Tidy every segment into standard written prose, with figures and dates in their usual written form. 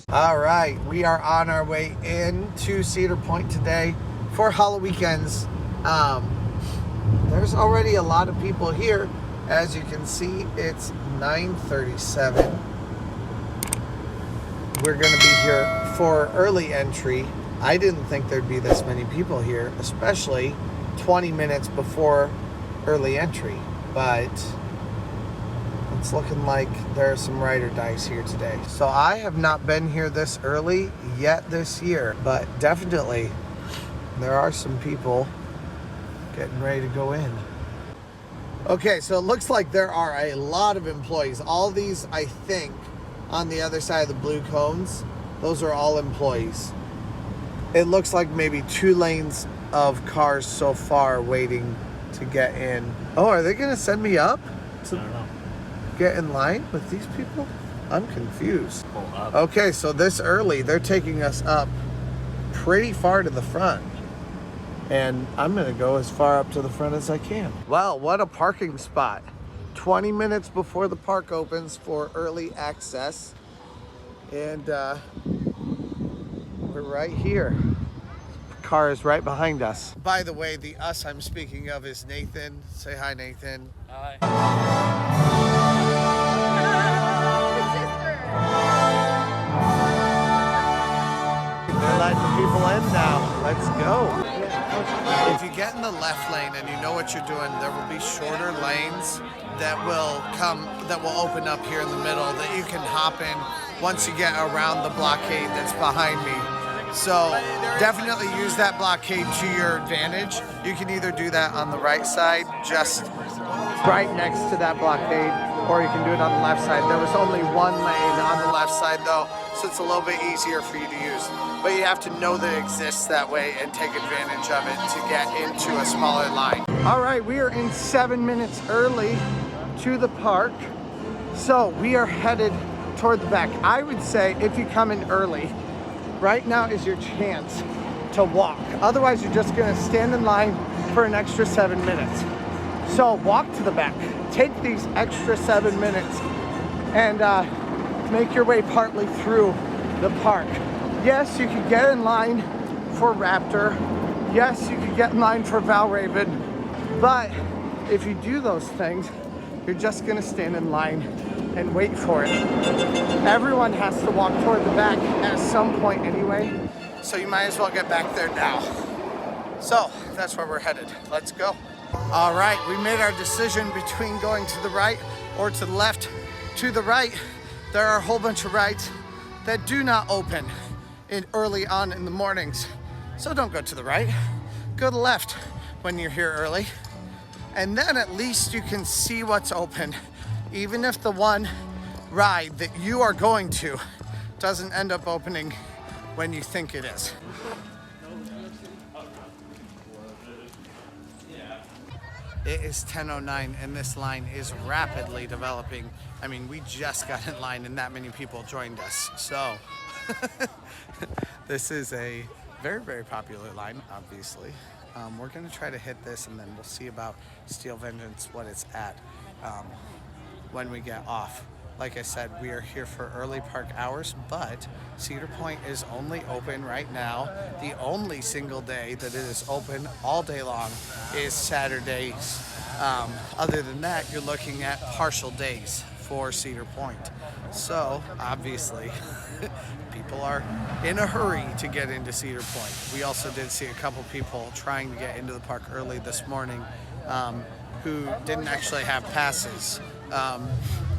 All right, we are on our way into Cedar Point today for Halloweekends. There's already a lot of people here. As you can see, it's 9:37. We're going to be here for early entry. I didn't think there'd be this many people here, especially 20 minutes before early entry, but it's looking like there are some ride or dies here today. So I have not been here this early yet this year, but definitely there are some people getting ready to go in. Okay, so it looks like there are a lot of employees. All these, I think, on the other side of the blue cones, those are all employees. It looks like maybe 2 lanes of cars so far waiting to get in. Oh, are they gonna send me up to get in line with these people? I'm confused. Okay, so this early, they're taking us up pretty far to the front. And I'm gonna go as far up to the front as I can. Wow, what a parking spot. 20 minutes before the park opens for early access. And we're right here. The car is right behind us. By the way, the us I'm speaking of is Nathan. Say hi, Nathan. Hi. They're letting people in now. Let's go. If you get in the left lane and you know what you're doing, there will be shorter lanes that will open up here in the middle that you can hop in once you get around the blockade that's behind me. So definitely use that blockade to your advantage. You can either do that on the right side, just right next to that blockade, or you can do it on the left side. There was only 1 lane on the left side though, so it's a little bit easier for you to use. But you have to know that it exists that way and take advantage of it to get into a smaller line. All right, we are in 7 minutes early to the park. So we are headed toward the back. I would say if you come in early, right now is your chance to walk. Otherwise, you're just gonna stand in line for an extra 7 minutes. So walk to the back. Take these extra 7 minutes and make your way partly through the park. Yes, you could get in line for Raptor. Yes, you could get in line for Valravn. But if you do those things, you're just gonna stand in line and wait for it. Everyone has to walk toward the back at some point anyway, so you might as well get back there now. So that's where we're headed. Let's go. All right, we made our decision between going to the right or to the left. To the right, there are a whole bunch of rides that do not open early on in the mornings. So don't go to the right, go to the left when you're here early. And then at least you can see what's open, even if the one ride that you are going to doesn't end up opening when you think it is. It is 10:09 and this line is rapidly developing. I mean, we just got in line and that many people joined us. So this is a very, very popular line, obviously. We're gonna try to hit this and then we'll see about Steel Vengeance, what it's at when we get off. Like I said, we are here for early park hours, but Cedar Point is only open right now. The only single day that it is open all day long is Saturdays. Other than that, you're looking at partial days for Cedar Point. So obviously, people are in a hurry to get into Cedar Point. We also did see a couple people trying to get into the park early this morning who didn't actually have passes.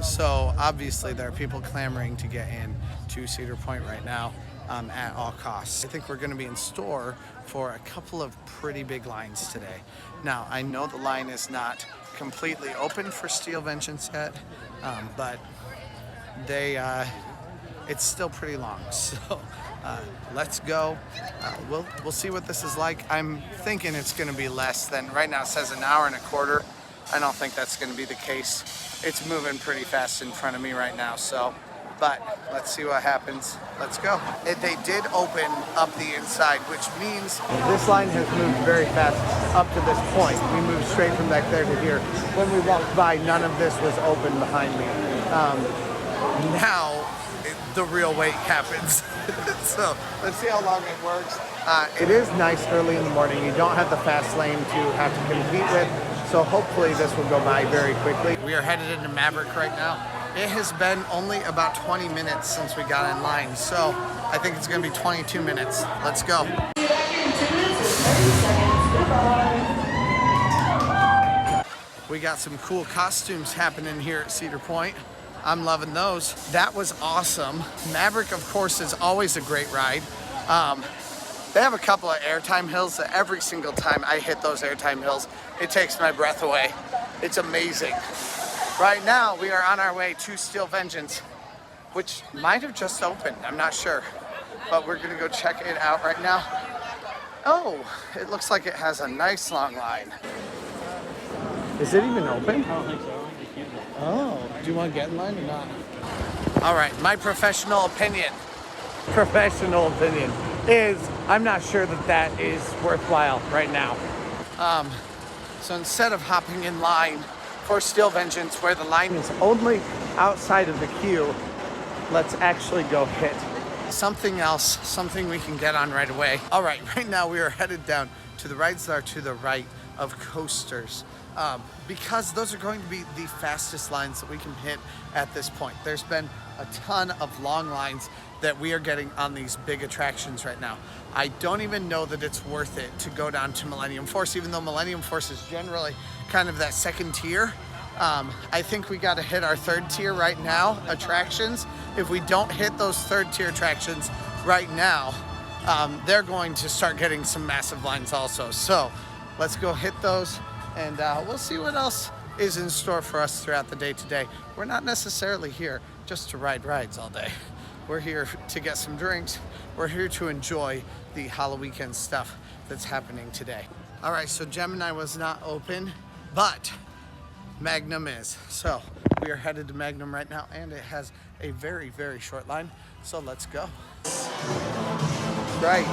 So obviously there are people clamoring to get in to Cedar Point right now at all costs. I think we're going to be in store for a couple of pretty big lines today. Now, I know the line is not completely open for Steel Vengeance yet, but it's still pretty long. So let's go. We'll see what this is like. I'm thinking it's going to be less than, right now it says an hour and a quarter. I don't think that's going to be the case. It's moving pretty fast in front of me right now, so, but let's see what happens. Let's go. They did open up the inside, which means this line has moved very fast up to this point. We moved straight from back there to here. When we walked by, none of this was open behind me. Now, the real wait happens. So let's see how long it works. It is nice early in the morning. You don't have the fast lane to have to compete with, so hopefully this will go by very quickly. We are headed into Maverick right now. It has been only about 20 minutes since we got in line, so I think it's going to be 22 minutes. Let's go. We got some cool costumes happening here at Cedar Point. I'm loving those. That was awesome. Maverick, of course, is always a great ride. They have a couple of airtime hills that every single time I hit those airtime hills, it takes my breath away. It's amazing. Right now, we are on our way to Steel Vengeance, which might have just opened. I'm not sure, but we're gonna go check it out right now. Oh, it looks like it has a nice long line. Is it even open? I don't think so. Oh, do you want to get in line or not? All right, my professional opinion is I'm not sure that is worthwhile right now. So instead of hopping in line for Steel Vengeance, where the line is only outside of the queue, let's actually go hit something else, something we can get on right away. All right, right now we are headed down to the rides that are to the right of coasters. Because those are going to be the fastest lines that we can hit at this point. There's been a ton of long lines that we are getting on these big attractions right now. I don't even know that it's worth it to go down to Millennium Force, even though Millennium Force is generally kind of that second tier. I think we got to hit our third tier right now attractions. If we don't hit those third tier attractions right now, they're going to start getting some massive lines also. So let's go hit those. And we'll see what else is in store for us throughout the day today. We're not necessarily here just to ride rides all day. We're here to get some drinks. We're here to enjoy the Halloweekend stuff that's happening today. All right, so Gemini was not open, but Magnum is. So we are headed to Magnum right now, and it has a very, very short line. So let's go. Right.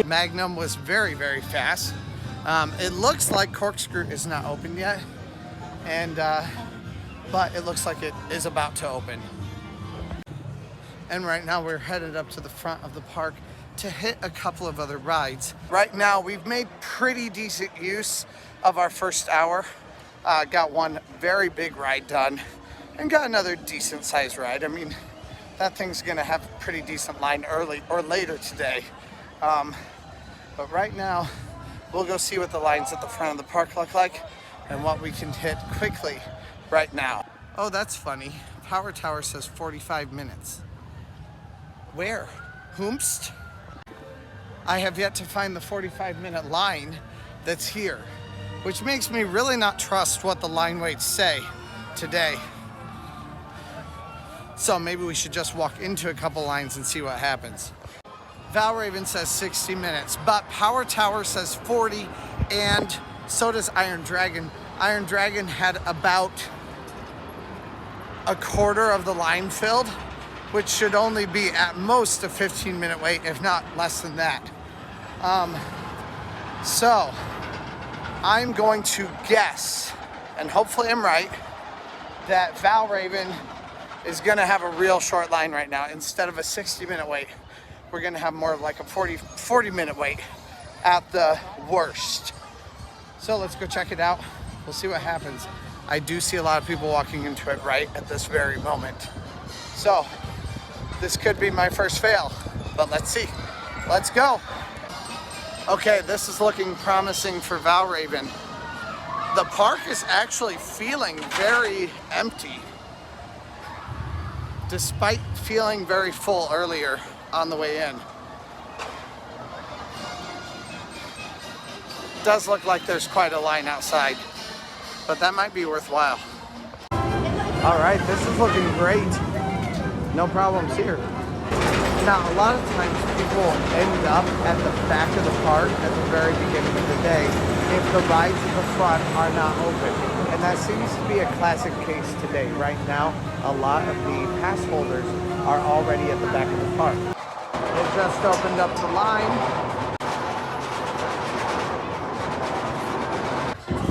Magnum was very, very fast. It looks like Corkscrew is not open yet, and but it looks like it is about to open. And right now we're headed up to the front of the park to hit a couple of other rides. Right now we've made pretty decent use of our first hour. Got one very big ride done and got another decent sized ride. I mean, that thing's gonna have a pretty decent line early or later today. But right now, we'll go see what the lines at the front of the park look like and what we can hit quickly right now. Oh, that's funny. Power Tower says 45 minutes. Where? Whomst? I have yet to find the 45-minute line that's here, which makes me really not trust what the line weights say today. So maybe we should just walk into a couple lines and see what happens. Valravn says 60 minutes, but Power Tower says 40, and so does Iron Dragon. Iron Dragon had about a quarter of the line filled, which should only be at most a 15-minute wait, if not less than that. So I'm going to guess, and hopefully I'm right, that Valravn is gonna have a real short line right now. Instead of a 60-minute wait, we're gonna have more of like a 40-minute wait at the worst. So let's go check it out. We'll see what happens. I do see a lot of people walking into it right at this very moment. So this could be my first fail, but let's see. Let's go. Okay, this is looking promising for Valravn. The park is actually feeling very empty, despite feeling very full earlier on the way in. It does look like there's quite a line outside, but that might be worthwhile. All right, this is looking great. No problems here. Now, a lot of times people end up at the back of the park at the very beginning of the day if the rides at the front are not open. And that seems to be a classic case today. Right now, a lot of the pass holders are already at the back of the park. It just opened up the line.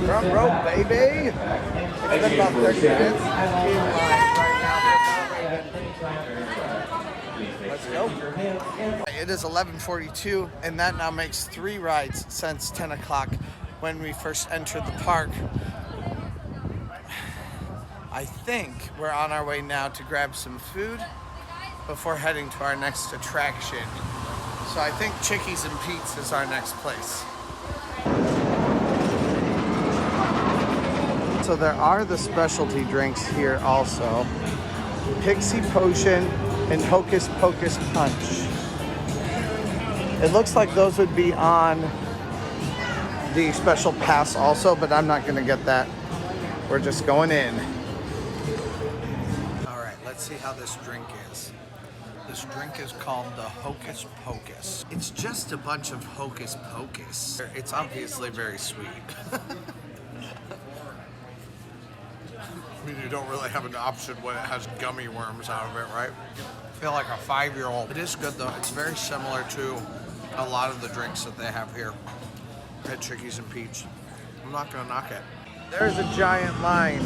Front row, baby. It's been about 30 minutes. Let's go. It is 11:42, and that now makes 3 rides since 10 o'clock when we first entered the park. I think we're on our way now to grab some food before heading to our next attraction. So I think Chickies and Pete's is our next place. So there are the specialty drinks here also. Pixie Potion and Hocus Pocus Punch. It looks like those would be on the special pass also, but I'm not gonna get that. We're just going in. All right, let's see how this drink is. This drink is called the Hocus Pocus. It's just a bunch of Hocus Pocus. It's obviously very sweet. I mean, you don't really have an option when it has gummy worms out of it, right? I feel like a 5-year-old. It is good though. It's very similar to a lot of the drinks that they have here at Chickies and Pete's. I'm not gonna knock it. There's a giant line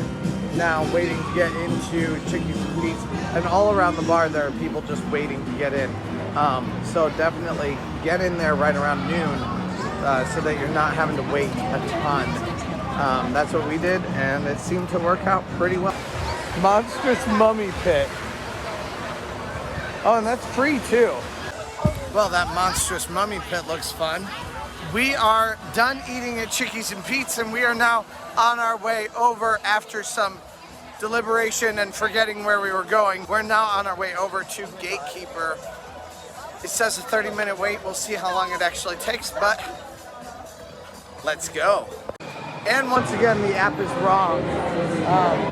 now waiting to get into Chickies and Pete's, and all around the bar there are people just waiting to get in. So definitely get in there right around noon so that you're not having to wait a ton. That's what we did, and it seemed to work out pretty well. Monstrous Mummy Pit. Oh, and that's free too. Well, that Monstrous Mummy Pit looks fun. We are done eating at Chickies and Pete's, and we are now on our way over after some deliberation and forgetting where we were going. We're now on our way over to Gatekeeper. It says a 30-minute wait. We'll see how long it actually takes, but let's go. And once again, the app is wrong.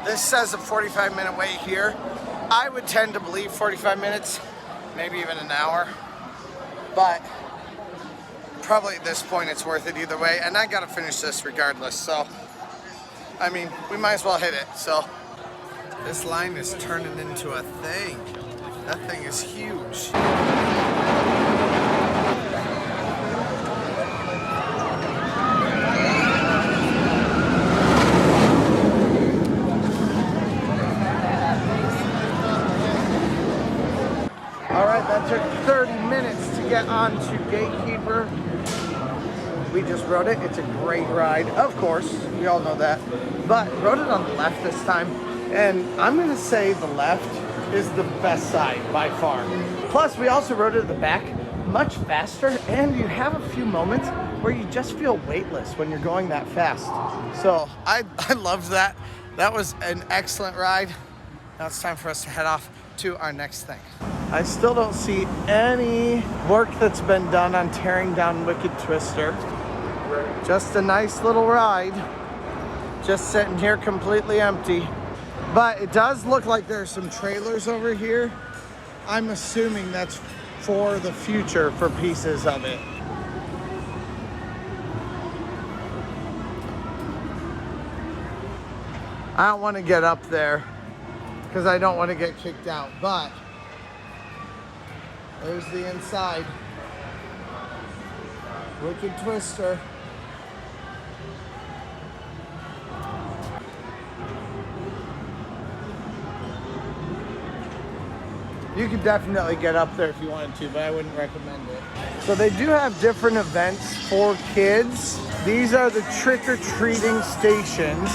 This says a 45-minute wait here. I would tend to believe 45 minutes, maybe even an hour, but probably at this point it's worth it either way, and I gotta finish this regardless, so I mean, we might as well hit it. So this line is turning into a thing. That thing is huge. All right, that took 30 minutes to get onto Gatekeeper. We just rode it. It's a great ride, of course. We all know that. But rode it on the left this time, and I'm gonna say the left is the best side by far. Plus, we also rode it at the back, much faster, and you have a few moments where you just feel weightless when you're going that fast. So I loved that. That was an excellent ride. Now it's time for us to head off to our next thing. I still don't see any work that's been done on tearing down Wicked Twister. Just a nice little ride, just sitting here completely empty. But it does look like there's some trailers over here. I'm assuming that's for the future for pieces of it. I don't want to get up there because I don't want to get kicked out, but there's the inside. Wicked Twister. You could definitely get up there if you wanted to, but I wouldn't recommend it. So they do have different events for kids. These are the trick-or-treating stations.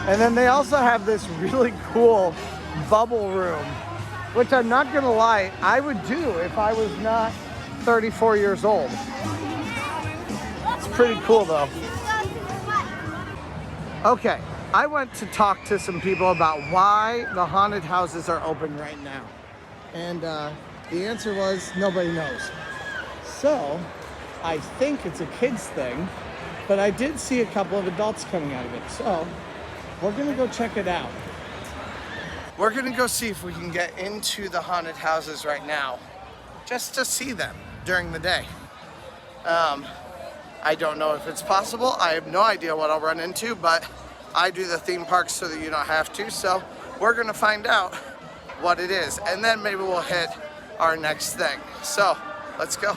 And then they also have this really cool bubble room, which I'm not gonna lie, I would do if I was not 34 years old. It's pretty cool though. Okay, I went to talk to some people about why the haunted houses are open right now. And the answer was nobody knows. So I think it's a kids thing, but I did see a couple of adults coming out of it. So we're gonna go check it out. We're gonna go see if we can get into the haunted houses right now, just to see them during the day. I don't know if it's possible. I have no idea what I'll run into, but I do the theme parks so that you don't have to. So we're gonna find out what it is, and then maybe we'll hit our next thing. So let's go.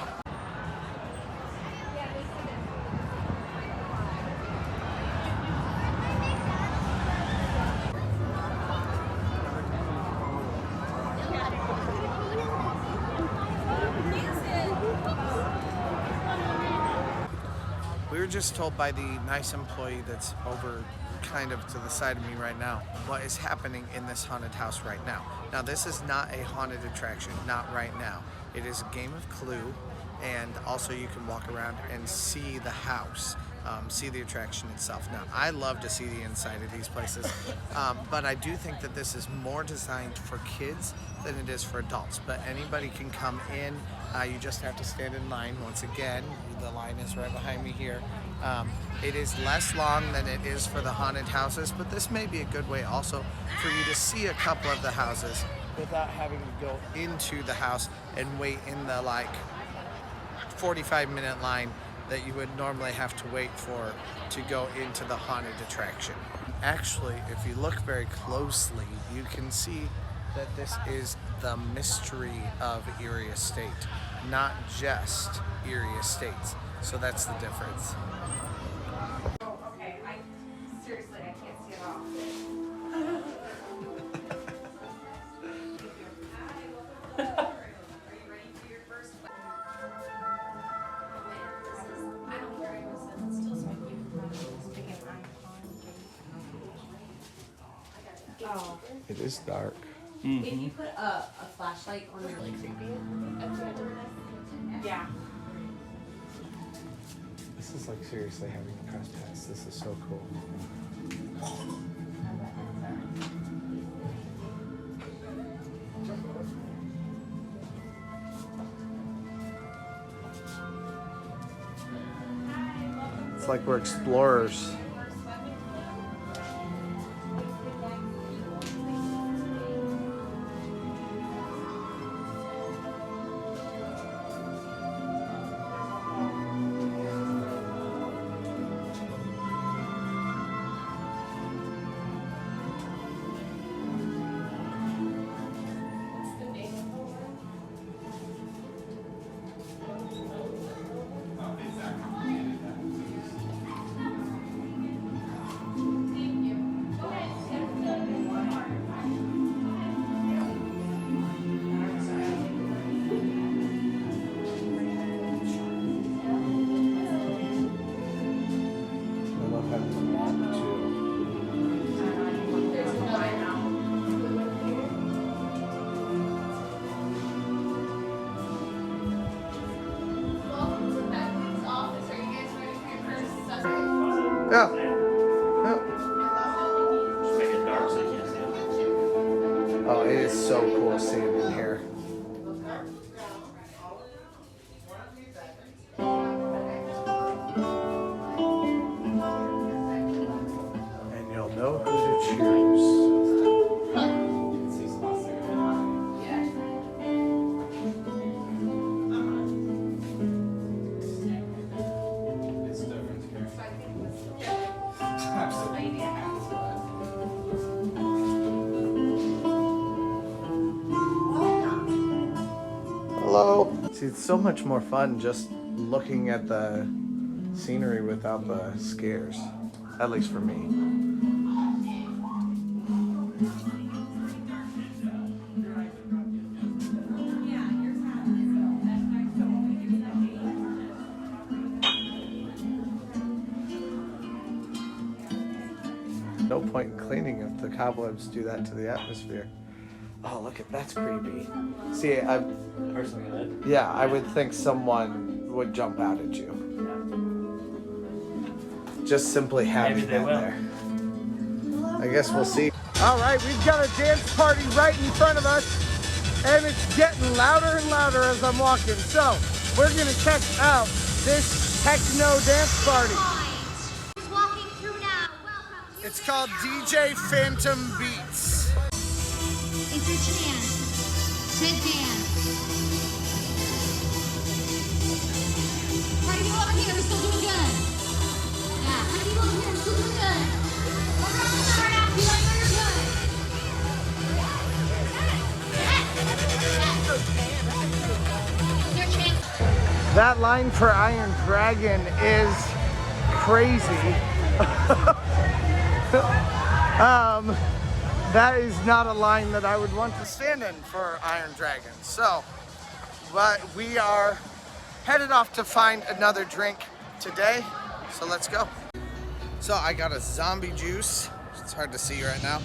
just told by the nice employee that's over kind of to the side of me right now what is happening in this haunted house right now. Now, this is not a haunted attraction, not right now. It is a game of Clue, and also you can walk around and see the house, see the attraction itself. Now, I love to see the inside of these places, but I do think that this is more designed for kids than it is for adults. But anybody can come in. You just have to stand in line. Once again, the line is right behind me here. It is less long than it is for the haunted houses, but this may be a good way also for you to see a couple of the houses without having to go into the house and wait in the like 45-minute line that you would normally have to wait for to go into the haunted attraction. Actually, if you look very closely, you can see that this is the mystery of Erie Estate, not just Erie Estates. So that's the difference. Oh, okay. Seriously, I can't see it all. Are you ready for your first one? I don't care. I was still speaking Oh. It is dark. If you put a flashlight on your like creepy. Yeah. This is like seriously having a press pass. This is so cool. It's like we're explorers. Yeah. Just make it dark so you can't see it. Oh, it is so cool seeing in here. And you'll know who to choose. Hello. See, it's so much more fun just looking at the scenery without the scares. At least for me. No point in cleaning if the cobwebs do that to the atmosphere. Oh, look at that's creepy. See, I would think someone would jump out at you. Just simply having that there. I guess we'll see. All right, we've got a dance party right in front of us, and it's getting louder and louder as I'm walking. So we're gonna check out this techno dance party. It's called DJ Phantom Beats. It's your chance to dance. Party people over here, we're still doing good. Yeah, party people over here, we're still doing good. We're going to start out, feel like you're good. Your chance. That line for Iron Dragon is crazy. That is not a line that I would want to stand in for Iron Dragon. So, but we are headed off to find another drink today. So let's go. So I got a zombie juice. It's hard to see right now.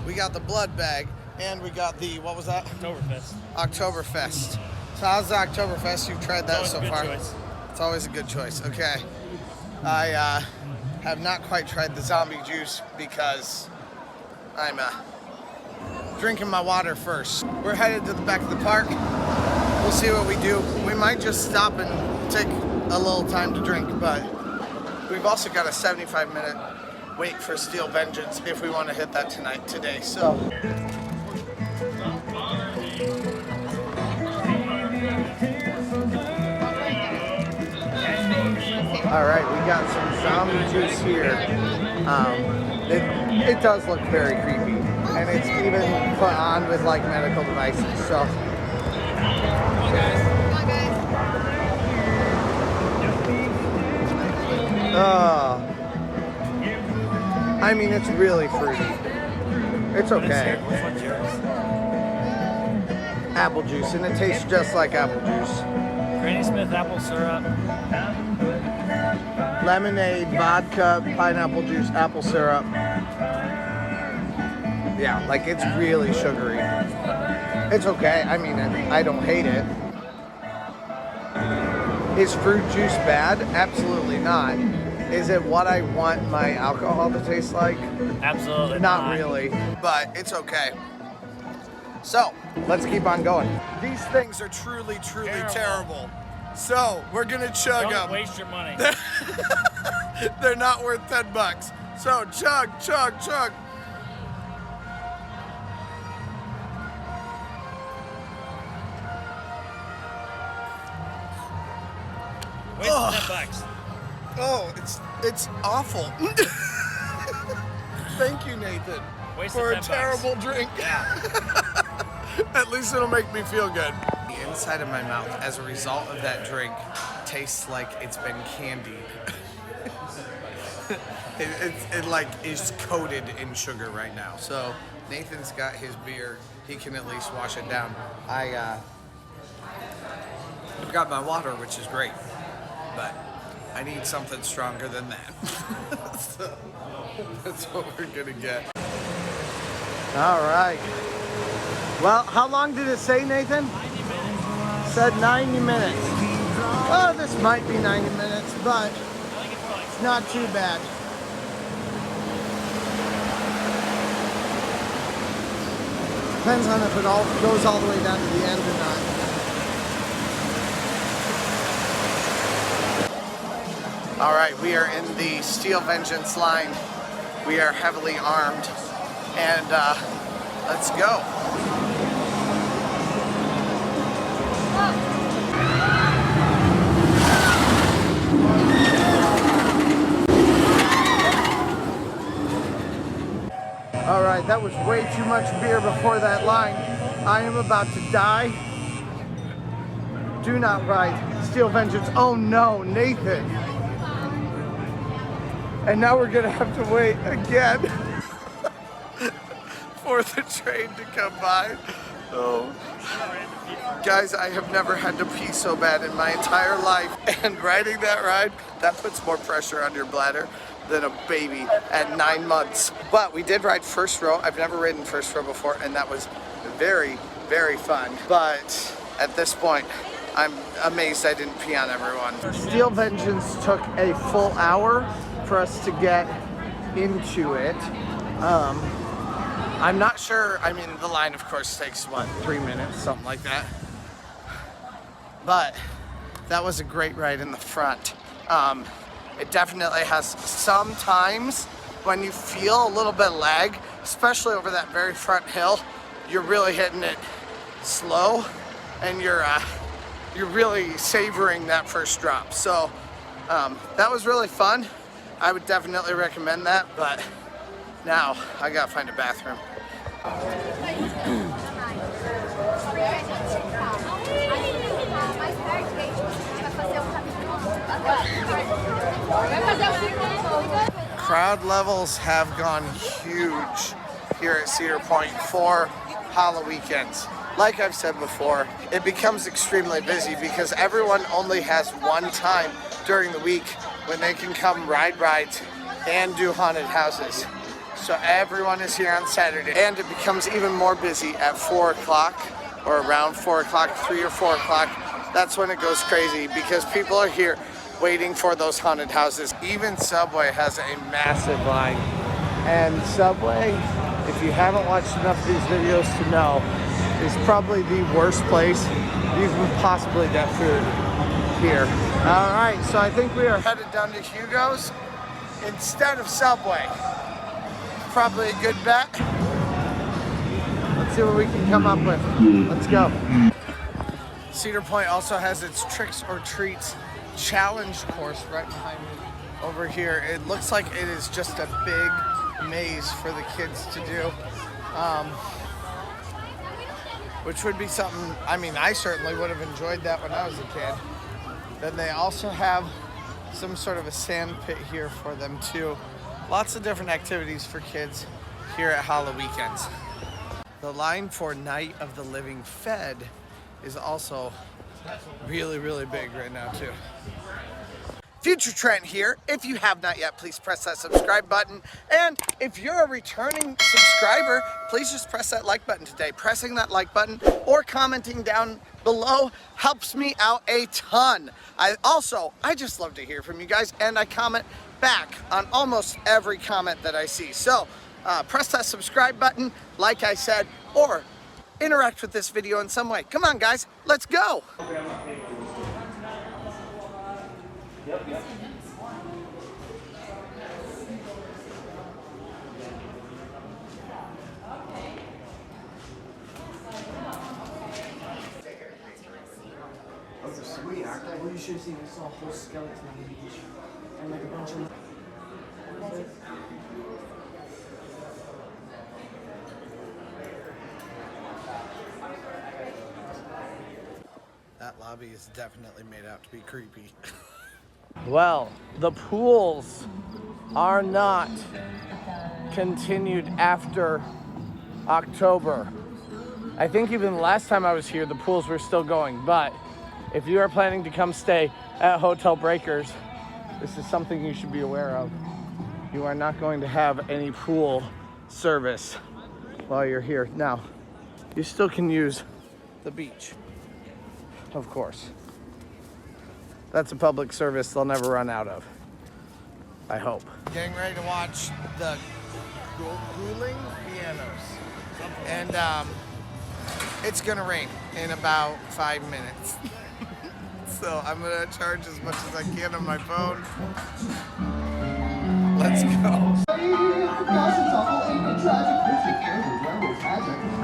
We got the blood bag, and we got the, what was that? Oktoberfest. Oktoberfest. So how's the Oktoberfest? You've tried that so far? Choice. It's always a good choice. Okay. I have not quite tried the zombie juice because I'm drinking my water first. We're headed to the back of the park. We'll see what we do. We might just stop and take a little time to drink, but we've also got a 75-minute wait for Steel Vengeance if we want to hit that today. So. All right, we got some zombie juice here. It does look very creepy, and it's even put on with like medical devices. So. I mean, it's really fruity. It's okay. Which one's yours? Apple juice, and it tastes just like apple juice. Granny Smith apple syrup. Lemonade, vodka, pineapple juice, apple syrup. Yeah, like it's really sugary. It's okay. I mean, I don't hate it. Is fruit juice bad? Absolutely not. Is it what I want my alcohol to taste like? Absolutely Not really, but it's okay. So, let's keep on going. These things are truly, truly terrible. So, we're gonna chug them. Don't waste your money. They're not worth $10. So, chug, chug, chug. Waste $10. Oh, it's awful. Thank you, Nathan, Wasted for a $10. terrible drink. Yeah. At least it'll make me feel good. The inside of my mouth, as a result of that drink, tastes like it's been candied. it like is coated in sugar right now. So Nathan's got his beer. He can at least wash it down. I've got my water, which is great, but I need something stronger than that. So that's what we're gonna get. All right. Well, how long did it say, Nathan? 90 minutes. Said 90 minutes. Oh, this might be 90 minutes, but it's not too bad. Depends on if it all goes all the way down to the end or not. All right, we are in the Steel Vengeance line. We are heavily armed, and let's go. All right, that was way too much beer before that line. I am about to die. Do not ride Steel Vengeance. Oh no, Nathan. And now we're gonna have to wait again for the train to come by. Oh. Guys, I have never had to pee so bad in my entire life. And riding that ride, that puts more pressure on your bladder than a baby at 9 months. But we did ride first row. I've never ridden first row before, and that was very, very fun. But at this point, I'm amazed I didn't pee on everyone. Steel Vengeance took a full hour for us to get into it. I'm not sure, I mean, the line of course takes, what, 3 minutes, something like that. But that was a great ride in the front. It definitely has some times when you feel a little bit of lag, especially over that very front hill. You're really hitting it slow, and you're really savoring that first drop. So that was really fun. I would definitely recommend that, but now I gotta find a bathroom. Crowd levels have gone huge here at Cedar Point for Halloweekends. Like I've said before, it becomes extremely busy because everyone only has one time during the week when they can come ride rides and do haunted houses. So everyone is here on Saturday, and it becomes even more busy at 4 o'clock or around 4 o'clock, 3 or 4 o'clock. That's when it goes crazy because people are here waiting for those haunted houses. Even Subway has a massive line. And Subway, if you haven't watched enough of these videos to know, is probably the worst place you can possibly get food here. All right, so I think we are headed down to Hugo's instead of Subway. Probably a good bet. Let's see what we can come up with. Let's go. Cedar Point also has its Tricks or Treats challenge course right behind me over here. It looks like it is just a big maze for the kids to do, which would be something, I mean, I certainly would have enjoyed that when I was a kid. Then they also have some sort of a sand pit here for them too. Lots of different activities for kids here at Halloweekends. The line for Night of the Living Fed is also really, really big right now too. Future Trent here. If you have not yet, please press that subscribe button. And if you're a returning subscriber, please just press that like button today. Pressing that like button or commenting down below helps me out a ton. I just love to hear from you guys, and I comment back on almost every comment that I see. So press that subscribe button, like I said, or interact with this video in some way. Come on, guys, let's go. Yep. Those are sweet, aren't they? Well, you should have seen, I saw a whole skeleton on the beach. And like a bunch of... That lobby is definitely made out to be creepy. Well, the pools are not continued after October. I think even last time I was here, the pools were still going, but if you are planning to come stay at Hotel Breakers, this is something you should be aware of. You are not going to have any pool service while you're here. Now, you still can use the beach, of course. That's a public service they'll never run out of, I hope. Getting ready to watch the Ghouling Pianos. And it's gonna rain in about 5 minutes. So I'm gonna charge as much as I can on my phone. Let's go.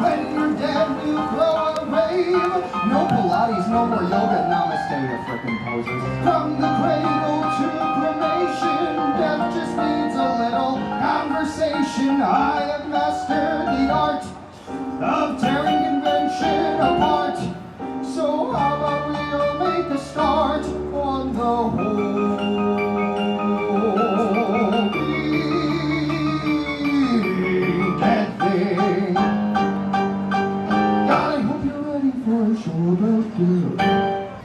When you're dead, you blow a wave. No Pilates, no more yoga, namaste, you frickin' posers. From the cradle to cremation, death just needs a little conversation. I have mastered the art of tearing convention apart. So how about we all make a start on the whole dead thing.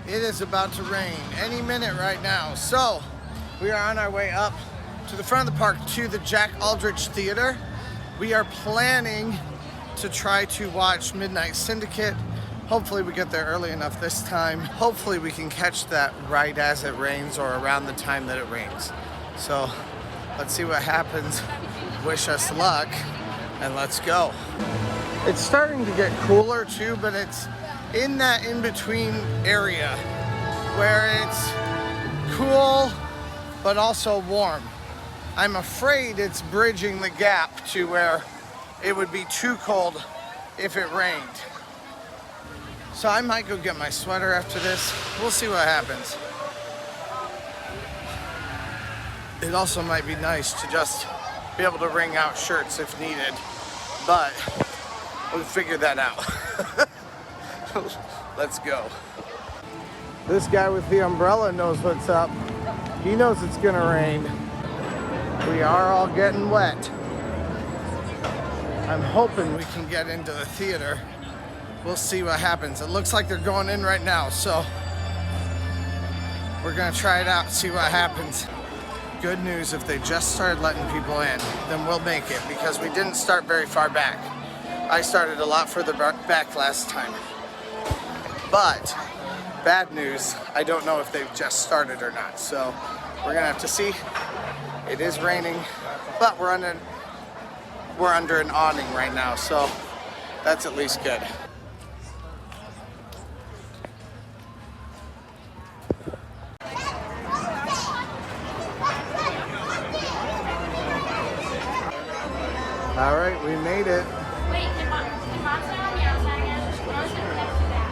It is about to rain any minute right now, so we are on our way up to the front of the park to the Jack Aldrich Theater. We are planning to try to watch Midnight Syndicate. Hopefully we get there early enough this time. Hopefully we can catch that right as it rains or around the time that it rains. So let's see what happens. Wish us luck, and let's go. It's starting to get cooler too, but it's in that in-between area where it's cool but also warm. I'm afraid it's bridging the gap to where it would be too cold if it rained. So I might go get my sweater after this. We'll see what happens. It also might be nice to just be able to wring out shirts if needed, but we'll figure that out. Let's go. This guy with the umbrella knows what's up. He knows it's gonna rain. We are all getting wet. I'm hoping we can get into the theater. We'll see what happens. It looks like they're going in right now, so we're gonna try it out and see what happens. Good news, if they just started letting people in, then we'll make it, because we didn't start very far back. I started a lot further back last time. But bad news, I don't know if they've just started or not, so we're gonna have to see. It is raining, but we're under an awning right now, so that's at least good. All right, we made it. Wait, can Mom stay on the outside again? Or is it next to that?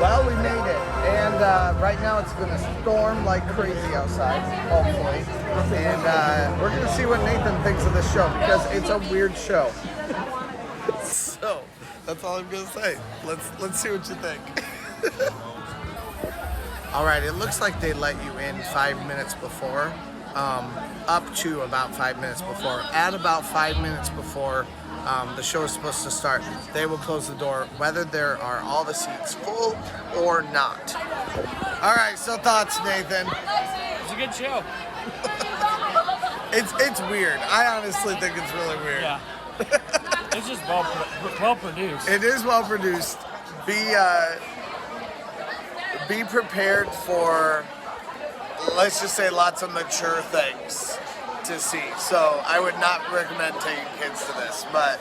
Well, we made it, and right now it's gonna storm like crazy outside, hopefully. And we're gonna see what Nathan thinks of this show, because it's a weird show. So, that's all I'm gonna say. Let's see what you think. All right, it looks like they let you in 5 minutes before, up to about 5 minutes before. At about 5 minutes before the show is supposed to start, they will close the door, whether there are all the seats full or not. All right, so thoughts, Nathan? It's a good show. It's weird. I honestly think it's really weird. Yeah. It's just well produced. It is well produced. Be prepared for, let's just say, lots of mature things to see. So I would not recommend taking kids to this, but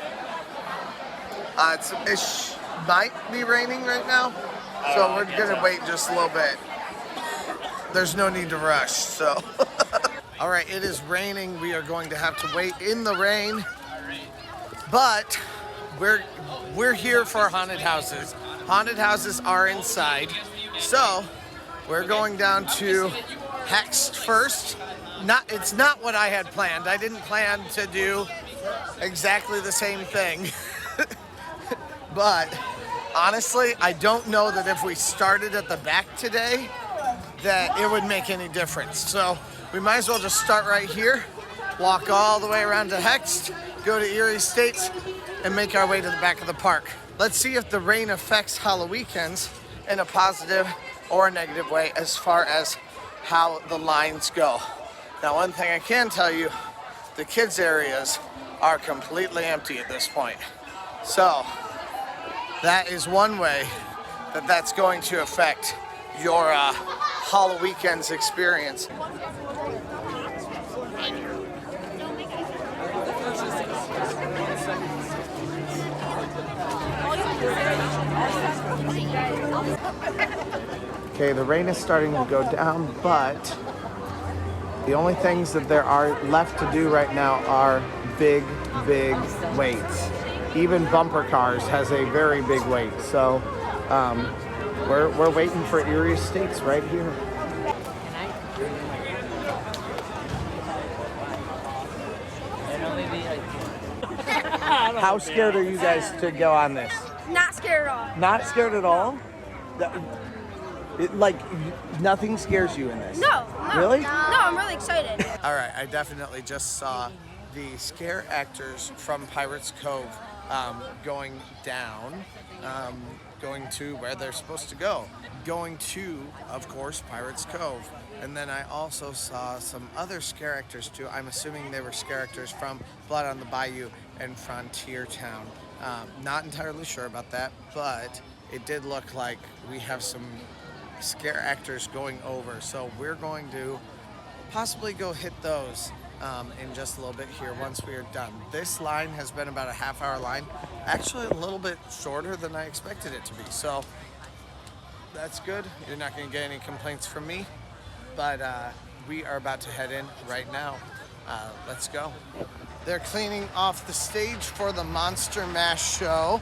it might be raining right now, so we're gonna wait just a little bit. There's no need to rush, so. All right, it is raining. We are going to have to wait in the rain, but we're here for haunted houses. Haunted houses are inside. So, we're going down to Hexed first. It's not what I had planned. I didn't plan to do exactly the same thing. But, honestly, I don't know that if we started at the back today, that it would make any difference. So, we might as well just start right here, walk all the way around to Hexed, go to Erie Estates, and make our way to the back of the park. Let's see if the rain affects Halloweekends in a positive or a negative way as far as how the lines go. Now, one thing I can tell you, the kids' areas are completely empty at this point. So, that is one way that that's going to affect your Halloweekends experience. Okay, the rain is starting to go down, but the only things that there are left to do right now are big waits. Even bumper cars has a very big wait. So we're waiting for Erie Estates right here. How scared are you guys to go on this? Not scared at all. Not scared at all? Nothing scares you in this? No. Really? No, I'm really excited. All right, I definitely just saw the scare actors from Pirates Cove going down, going to where they're supposed to go. Going to, of course, Pirates Cove. And then I also saw some other scare actors too. I'm assuming they were scare actors from Blood on the Bayou and Frontier Town. Not entirely sure about that, but it did look like we have some scare actors going over. So we're going to possibly go hit those in just a little bit here once we are done. This line has been about a half-hour line. Actually a little bit shorter than I expected it to be. So that's good. You're not going to get any complaints from me. But we are about to head in right now. Let's go. They're cleaning off the stage for the Monster Mash show.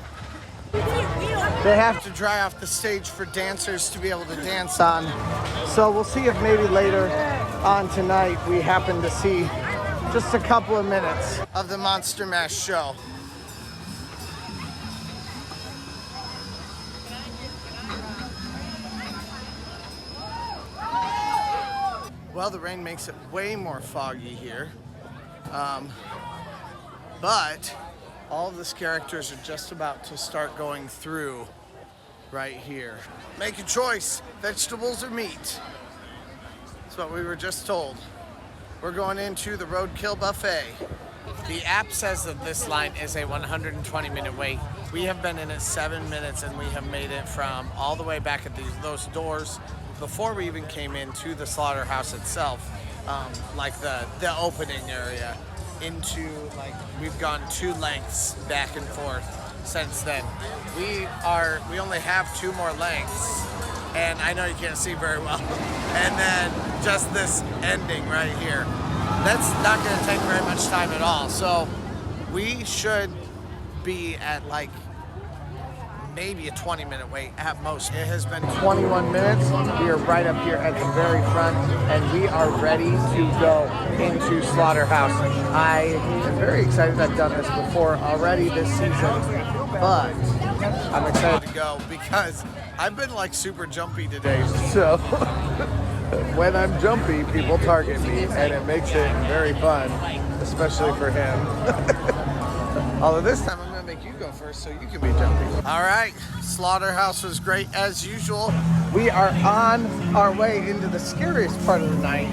They have to dry off the stage for dancers to be able to dance on. So we'll see if maybe later on tonight we happen to see just a couple of minutes of the Monster Mash show. Well, the rain makes it way more foggy here, but All of the characters are just about to start going through right here. Make a choice, vegetables or meat. That's what we were just told. We're going into the Roadkill Buffet. The app says that this line is a 120-minute wait. We have been in it 7 minutes and we have made it from all the way back at those doors before we even came into the Slaughterhouse itself, like the opening area, into like we've gone 2 lengths back and forth since then. We only have 2 more lengths, and I know you can't see very well. And then just this ending right here. That's not going to take very much time at all. So we should be at like maybe a 20-minute wait at most. It has been 21 minutes. We are right up here at the very front, and we are ready to go into Slaughterhouse. I am very excited. I've done this before already this season, but I'm excited to go because I've been like super jumpy today. So when I'm jumpy, people target me, and it makes it very fun, especially for him. Although this time I'm gonna make you go first so you can be jumpy. All right, Slaughterhouse was great as usual. We are on our way into the scariest part of the night,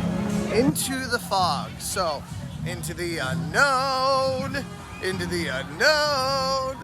into the fog. So, into the unknown, into the unknown.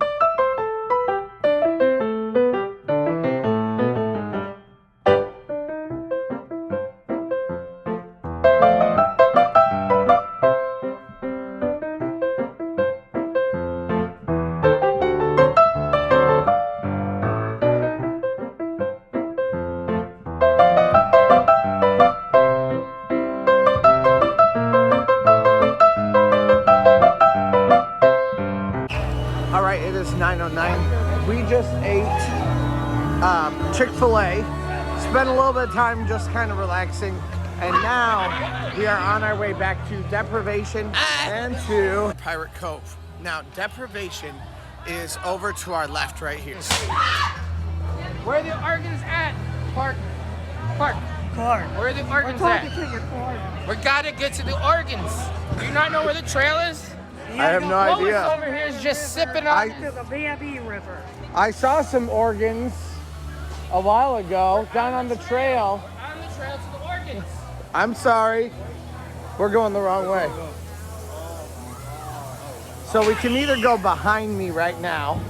It is 9:09. We just ate Chick-fil-A, spent a little bit of time just kind of relaxing, and now we are on our way back to Deprivation and to Pirate Cove. Now, Deprivation is over to our left right here. Where are the organs at? Park. Where are the organs at? We gotta get to the organs. Do you not know where the trail is? I have no idea. Lois over here is just sipping on To the Bayou River. I saw some organs a while ago down on the trail. on the trail to the organs. I'm sorry. We're going the wrong way. So we can either go behind me right now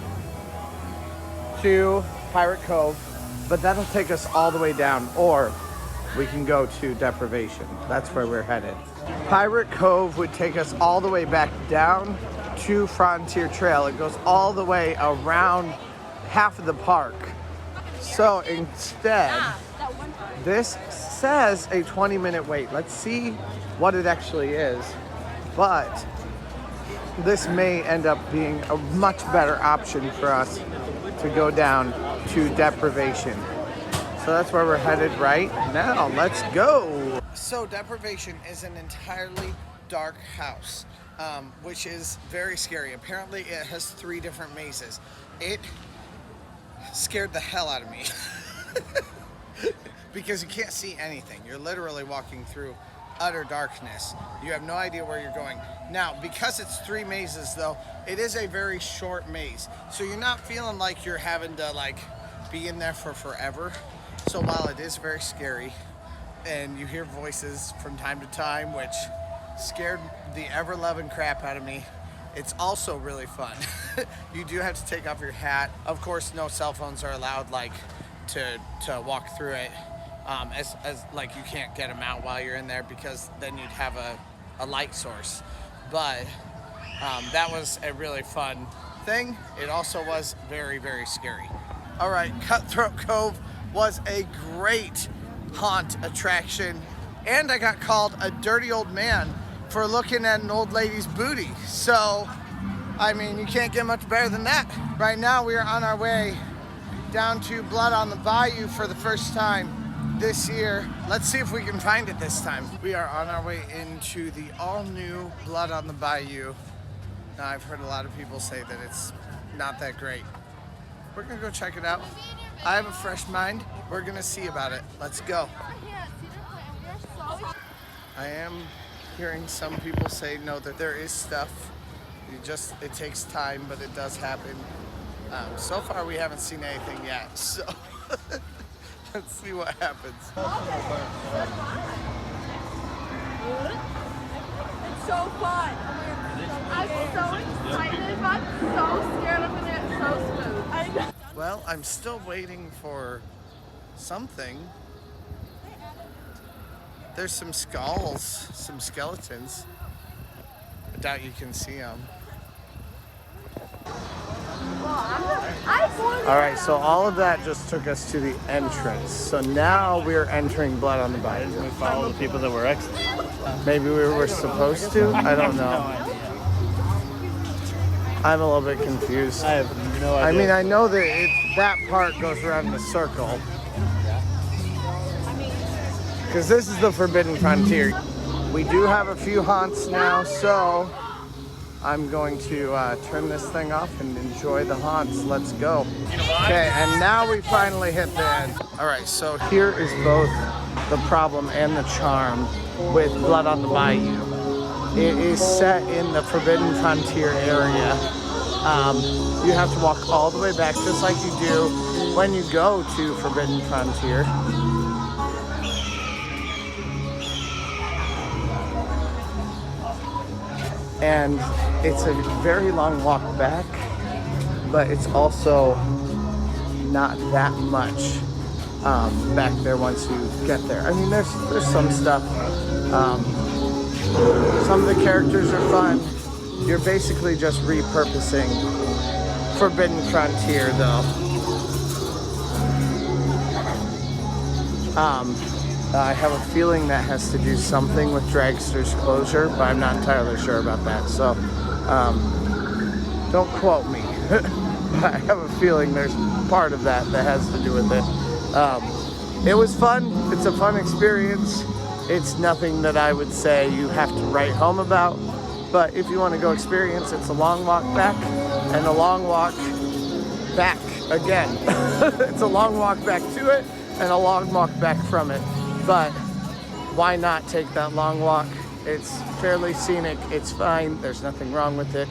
to Pirate Cove, but that'll take us all the way down, or we can go to Deprivation. That's where we're headed. Pirate Cove would take us all the way back down to Frontier Trail. It goes all the way around half of the park. So instead, this says a 20-minute wait. Let's see what it actually is. But this may end up being a much better option for us to go down to Deprivation. So that's where we're headed right now. Let's go. So Deprivation is an entirely dark house, which is very scary. Apparently it has 3 different mazes. It scared the hell out of me because you can't see anything. You're literally walking through utter darkness. You have no idea where you're going. Now, because it's 3 mazes though, it is a very short maze. So you're not feeling like you're having to like be in there for forever. So while it is very scary and you hear voices from time to time, which scared the ever-loving crap out of me, it's also really fun. You do have to take off your hat. Of course, no cell phones are allowed like to walk through it. As like you can't get them out while you're in there because then you'd have a light source. But that was a really fun thing. It also was very, very scary. All right, Throat Cove was a great haunt attraction, and I got called a dirty old man for looking at an old lady's booty. So, I mean, you can't get much better than that. Right now, we are on our way down to Blood on the Bayou for the first time this year. Let's see if we can find it this time. We are on our way into the all-new Blood on the Bayou. Now, I've heard a lot of people say that it's not that great. We're gonna go check it out. I have a fresh mind. We're gonna see about it. Let's go. I am hearing some people say no, that there is stuff It takes time, but it does happen. So far, we haven't seen anything yet, so let's see what happens. It's so fun. I'm so excited, but I'm so scared of it. It's so smooth. Well, I'm still waiting for something. There's some skulls, some skeletons. I doubt you can see them. All right, so all of that just took us to the entrance. So now we're entering Blood on the Bayou. We follow the people that were exiting. Maybe we were supposed to? I don't know. I'm a little bit confused. I have no idea. I mean, I know that that part goes around in a circle. Because this is the Forbidden Frontier. We do have a few haunts now, so I'm going to turn this thing off and enjoy the haunts. Let's go. Okay, and now we finally hit the end. All right, so here is both the problem and the charm with Blood on the Bayou. It is set in the Forbidden Frontier area. You have to walk all the way back, just like you do when you go to Forbidden Frontier. And it's a very long walk back, but it's also not that much back there once you get there. I mean, there's some stuff. Some of the characters are fun. You're basically just repurposing Forbidden Frontier, though. I have a feeling that has to do something with Dragster's closure, but I'm not entirely sure about that. So, don't quote me. But I have a feeling there's part of that has to do with it. It was fun. It's a fun experience. It's nothing that I would say you have to write home about. But if you want to go experience, it's a long walk back and a long walk back again. It's a long walk back to it and a long walk back from it. But why not take that long walk? It's fairly scenic. It's fine. There's nothing wrong with it.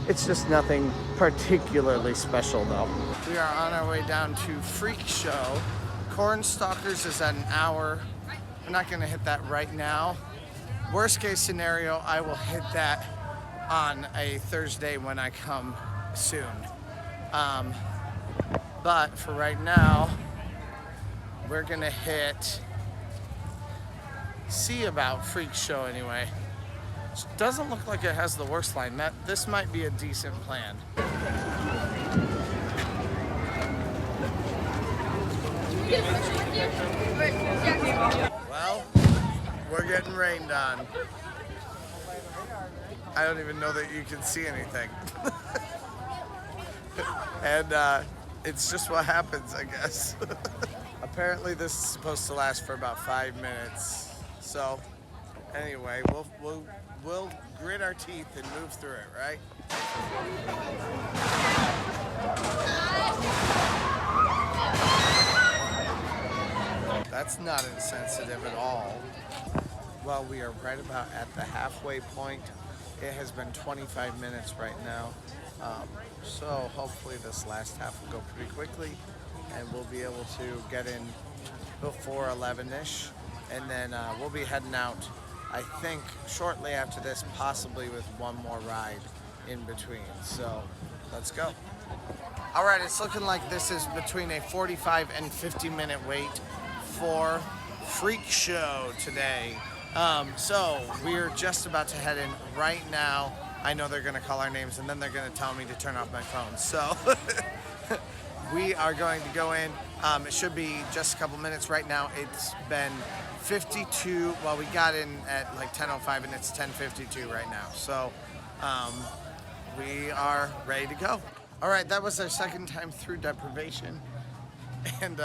It's just nothing particularly special, though. We are on our way down to Freakshow. Cornstalkers is at an hour. I'm not going to hit that right now. Worst case scenario, I will hit that on a Thursday when I come soon. But for right now, we're gonna see about Freakshow anyway. It doesn't look like it has the worst line. This might be a decent plan. Well, we're getting rained on. I don't even know that you can see anything. And it's just what happens, I guess. Apparently this is supposed to last for about 5 minutes. So anyway, we'll grit our teeth and move through it, right? That's not insensitive at all. Well, we are right about at the halfway point. It has been 25 minutes right now. So hopefully this last half will go pretty quickly and we'll be able to get in before 11-ish. And then we'll be heading out, I think, shortly after this, possibly with one more ride in between. So let's go. All right, it's looking like this is between a 45 and 50-minute wait for Freakshow today. So we're just about to head in right now. I know they're gonna call our names and then they're gonna tell me to turn off my phone. So we are going to go in. It should be just a couple minutes right now. It's been 52, well, we got in at like 10:05 and it's 10:52 right now. So we are ready to go. All right, that was our second time through Deprivation. And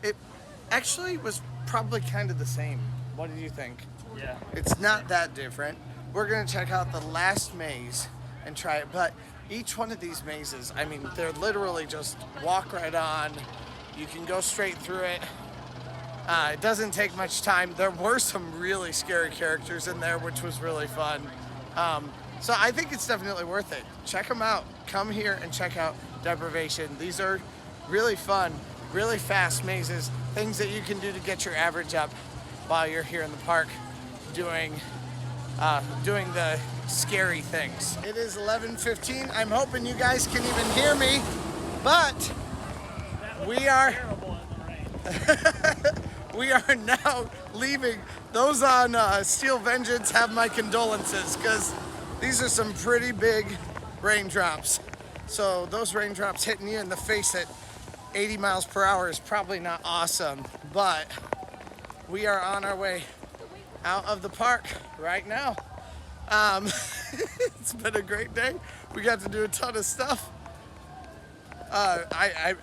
it actually was probably kind of the same. What did you think? Yeah. It's not that different. We're gonna check out the last maze and try it, but each one of these mazes, I mean, they're literally just walk right on. You can go straight through it. It doesn't take much time. There were some really scary characters in there, which was really fun. So I think it's definitely worth it. Check them out. Come here and check out Deprivation. These are really fun, really fast mazes, things that you can do to get your average up while you're here in the park doing the scary things. It is 11:15. I'm hoping you guys can even hear me, but we are we are now leaving. Those on Steel Vengeance have my condolences, because these are some pretty big raindrops. So those raindrops hitting you in the face at 80 miles per hour is probably not awesome, but we are on our way out of the park right now. It's been a great day. We got to do a ton of stuff.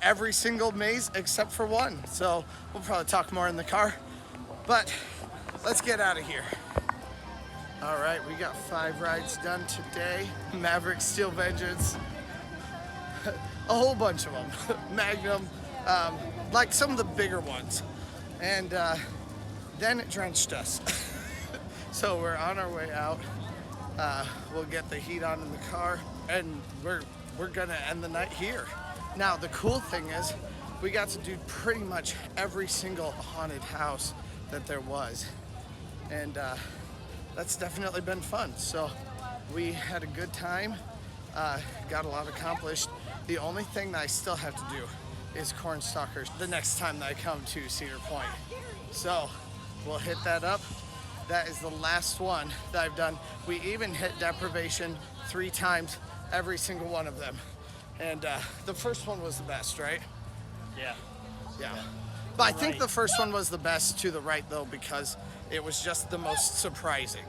Every single maze except for one. So we'll probably talk more in the car, but let's get out of here. All right, we got 5 rides done today. Maverick, Steel Vengeance, a whole bunch of them. Magnum, like some of the bigger ones. And then it drenched us. So we're on our way out. We'll get the heat on in the car, and we're gonna end the night here. Now, the cool thing is we got to do pretty much every single haunted house that there was. And that's definitely been fun. So we had a good time, got a lot accomplished. The only thing that I still have to do is Cornstalkers the next time that I come to Cedar Point. So we'll hit that up. That is the last one that I've done. We even hit Deprivation 3 times, every single one of them. And the first one was the best, right? Yeah. Yeah. But I think the first one was the best to the right, though, because it was just the most surprising.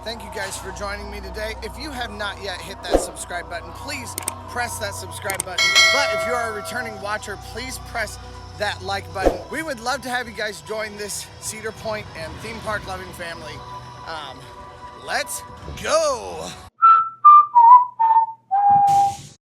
Thank you guys for joining me today. If you have not yet hit that subscribe button, please press that subscribe button. But if you are a returning watcher, please press that like button. We would love to have you guys join this Cedar Point and theme park loving family. Let's go.